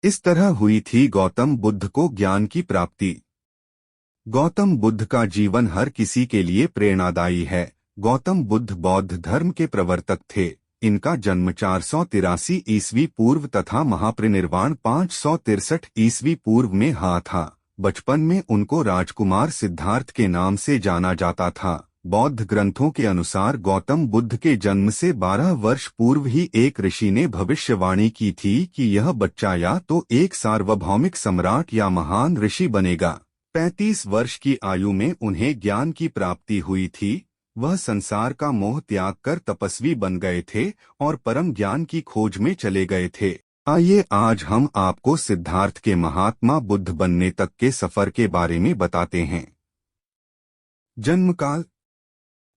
इस तरह हुई थी गौतम बुद्ध को ज्ञान की प्राप्ति। गौतम बुद्ध का जीवन हर किसी के लिए प्रेरणादायी है। गौतम बुद्ध बौद्ध धर्म के प्रवर्तक थे। इनका जन्म 483 ईस्वी पूर्व तथा महापरिनिर्वाण 563 ईस्वी पूर्व में हुआ था। बचपन में उनको राजकुमार सिद्धार्थ के नाम से जाना जाता था। बौद्ध ग्रंथों के अनुसार गौतम बुद्ध के जन्म से 12 वर्ष पूर्व ही एक ऋषि ने भविष्यवाणी की थी कि यह बच्चा या तो एक सार्वभौमिक सम्राट या महान ऋषि बनेगा। 35 वर्ष की आयु में उन्हें ज्ञान की प्राप्ति हुई थी। वह संसार का मोह त्याग कर तपस्वी बन गए थे और परम ज्ञान की खोज में चले गए थे। आइए आज हम आपको सिद्धार्थ के महात्मा बुद्ध बनने तक के सफर के बारे में बताते हैं। जन्मकाल।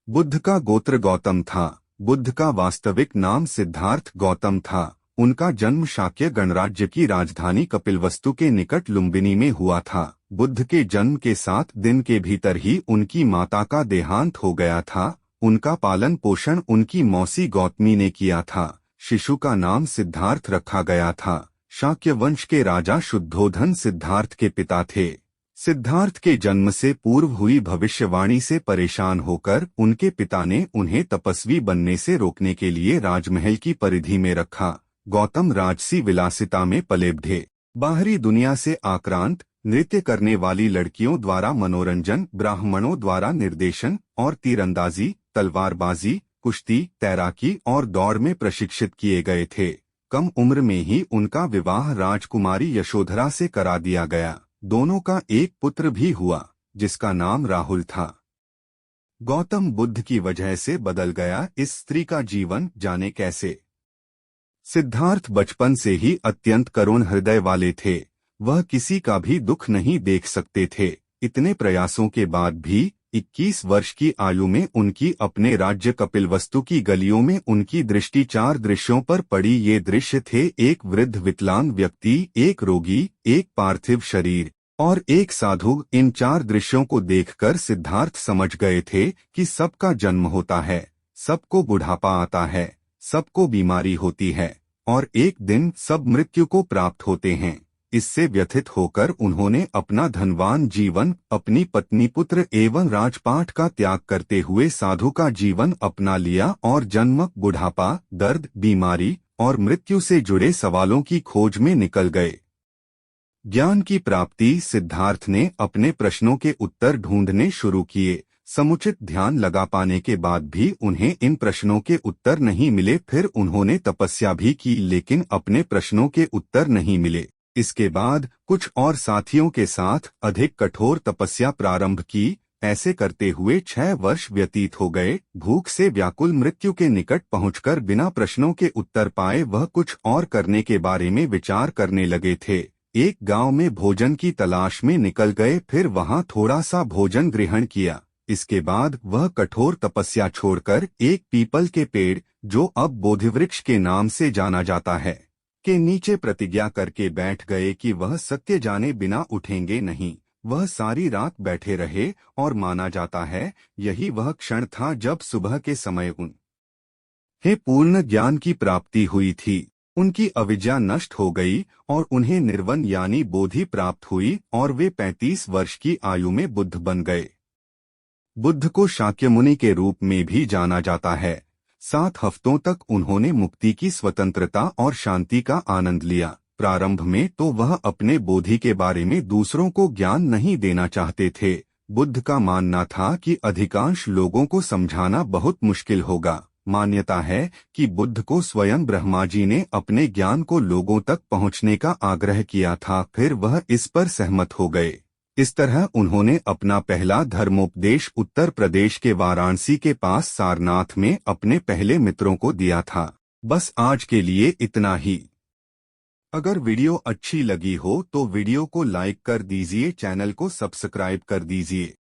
बुद्ध का गोत्र गौतम था। बुद्ध का वास्तविक नाम सिद्धार्थ गौतम था। उनका जन्म शाक्य गणराज्य की राजधानी कपिलवस्तु के निकट लुम्बिनी में हुआ था। बुद्ध के जन्म के 7 दिन के भीतर ही उनकी माता का देहांत हो गया था। उनका पालन पोषण उनकी मौसी गौतमी ने किया था। शिशु का नाम सिद्धार्थ रखा गया था। शाक्य वंश के राजा शुद्धोधन सिद्धार्थ के पिता थे। सिद्धार्थ के जन्म से पूर्व हुई भविष्यवाणी से परेशान होकर उनके पिता ने उन्हें तपस्वी बनने से रोकने के लिए राजमहल की परिधि में रखा। गौतम राजसी विलासिता में पले बढ़े। बाहरी दुनिया से आक्रांत, नृत्य करने वाली लड़कियों द्वारा मनोरंजन, ब्राह्मणों द्वारा निर्देशन और तीरंदाजी, तलवारबाजी, कुश्ती, तैराकी और दौड़ में प्रशिक्षित किए गए थे। कम उम्र में ही उनका विवाह राजकुमारी यशोधरा से करा दिया गया। दोनों का एक पुत्र भी हुआ जिसका नाम राहुल था। गौतम बुद्ध की वजह से बदल गया इस स्त्री का जीवन, जाने कैसे। सिद्धार्थ बचपन से ही अत्यंत करुण हृदय वाले थे। वह किसी का भी दुख नहीं देख सकते थे। इतने प्रयासों के बाद भी 21 वर्ष की आयु में उनकी अपने राज्य कपिलवस्तु की गलियों में उनकी दृष्टि 4 दृश्यों पर पड़ी। ये दृश्य थे एक वृद्ध विकलांग व्यक्ति, एक रोगी, एक पार्थिव शरीर और एक साधु। इन 4 दृश्यों को देखकर सिद्धार्थ समझ गए थे कि सबका जन्म होता है, सबको बुढ़ापा आता है, सबको बीमारी होती है और एक दिन सब मृत्यु को प्राप्त होते हैं। इससे व्यथित होकर उन्होंने अपना धनवान जीवन, अपनी पत्नी, पुत्र एवं राजपाट का त्याग करते हुए साधु का जीवन अपना लिया और जन्म, बुढ़ापा, दर्द, बीमारी और मृत्यु से जुड़े सवालों की खोज में निकल गए। ज्ञान की प्राप्ति। सिद्धार्थ ने अपने प्रश्नों के उत्तर ढूंढने शुरू किए। समुचित ध्यान लगा पाने के बाद भी उन्हें इन प्रश्नों के उत्तर नहीं मिले। फिर उन्होंने तपस्या भी की लेकिन अपने प्रश्नों के उत्तर नहीं मिले। इसके बाद कुछ और साथियों के साथ अधिक कठोर तपस्या प्रारंभ की। ऐसे करते हुए 6 वर्ष व्यतीत हो गए। भूख से व्याकुल मृत्यु के निकट पहुंचकर बिना प्रश्नों के उत्तर पाए वह कुछ और करने के बारे में विचार करने लगे थे। एक गांव में भोजन की तलाश में निकल गए, फिर वहां थोड़ा सा भोजन ग्रहण किया। इसके बाद वह कठोर तपस्या छोड़कर एक पीपल के पेड़, जो अब बोधिवृक्ष के नाम से जाना जाता है, के नीचे प्रतिज्ञा करके बैठ गए कि वह सत्य जाने बिना उठेंगे नहीं। वह सारी रात बैठे रहे और माना जाता है यही वह क्षण था जब सुबह के समय उन्हें पूर्ण ज्ञान की प्राप्ति हुई थी। उनकी अविद्या नष्ट हो गई और उन्हें निर्वाण यानी बोधि प्राप्त हुई और वे 35 वर्ष की आयु में बुद्ध बन गए। बुद्ध को शाक्य मुनि के रूप में भी जाना जाता है। 7 हफ्तों तक उन्होंने मुक्ति की स्वतंत्रता और शांति का आनंद लिया। प्रारंभ में तो वह अपने बोधि के बारे में दूसरों को ज्ञान नहीं देना चाहते थे। बुद्ध का मानना था कि अधिकांश लोगों को समझाना बहुत मुश्किल होगा। मान्यता है कि बुद्ध को स्वयं ब्रह्मा जी ने अपने ज्ञान को लोगों तक पहुंचने का आग्रह किया था, फिर वह इस पर सहमत हो गए। इस तरह उन्होंने अपना पहला धर्मोपदेश उत्तर प्रदेश के वाराणसी के पास सारनाथ में अपने पहले मित्रों को दिया था। बस आज के लिए इतना ही। अगर वीडियो अच्छी लगी हो तो वीडियो को लाइक कर दीजिए, चैनल को सब्सक्राइब कर दीजिए।